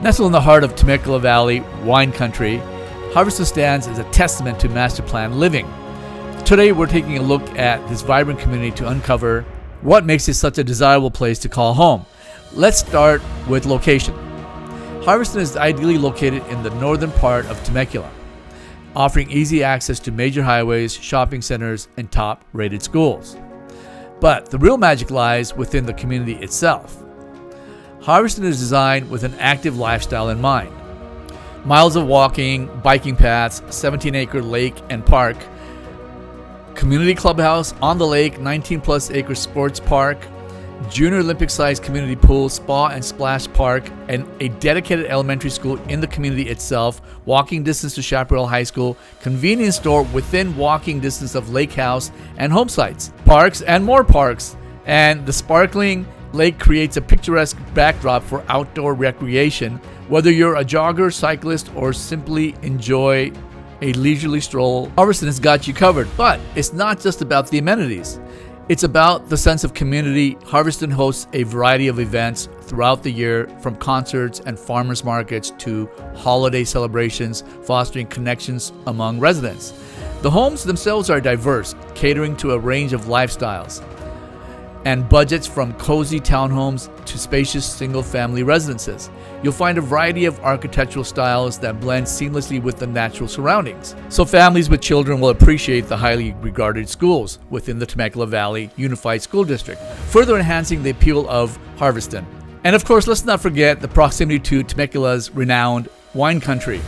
Nestled in the heart of Temecula Valley wine country, Harveston stands as a testament to master plan living. Today we're taking a look at this vibrant community to uncover what makes it such a desirable place to call home. Let's start with location. Harveston is ideally located in the northern part of Temecula, offering easy access to major highways, shopping centers, and top-rated schools. But the real magic lies within the community itself. Harveston is designed with an active lifestyle in mind. Miles of walking, biking paths, 17-acre lake and park, community clubhouse on the lake, 19-plus acre sports park, junior Olympic-sized community pool, spa and splash park, and a dedicated elementary school in the community itself, walking distance to Chaparral High School, convenience store within walking distance of lake house and home sites, parks and more parks, and the sparkling lake creates a picturesque backdrop for outdoor recreation, whether you're a jogger, cyclist, or simply enjoy a leisurely stroll. Harveston has got you covered, but it's not just about the amenities. It's about the sense of community. Harveston hosts a variety of events throughout the year, from concerts and farmers markets to holiday celebrations, fostering connections among residents. The homes themselves are diverse, catering to a range of lifestyles and budgets, from cozy townhomes to spacious single-family residences. You'll find a variety of architectural styles that blend seamlessly with the natural surroundings, so families with children will appreciate the highly regarded schools within the Temecula Valley Unified School District, further enhancing the appeal of Harveston. And of course, let's not forget the proximity to Temecula's renowned wine country.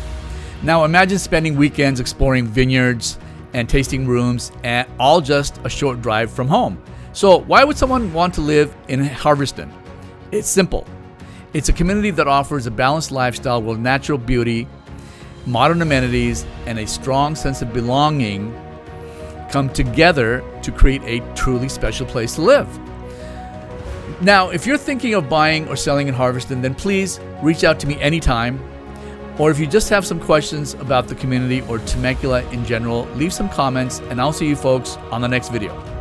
Now imagine spending weekends exploring vineyards and tasting rooms, and all just a short drive from home. So why would someone want to live in Harveston? It's simple. It's a community that offers a balanced lifestyle with natural beauty, modern amenities, and a strong sense of belonging come together to create a truly special place to live. Now, if you're thinking of buying or selling in Harveston, then please reach out to me anytime. Or if you just have some questions about the community or Temecula in general, leave some comments, and I'll see you folks on the next video.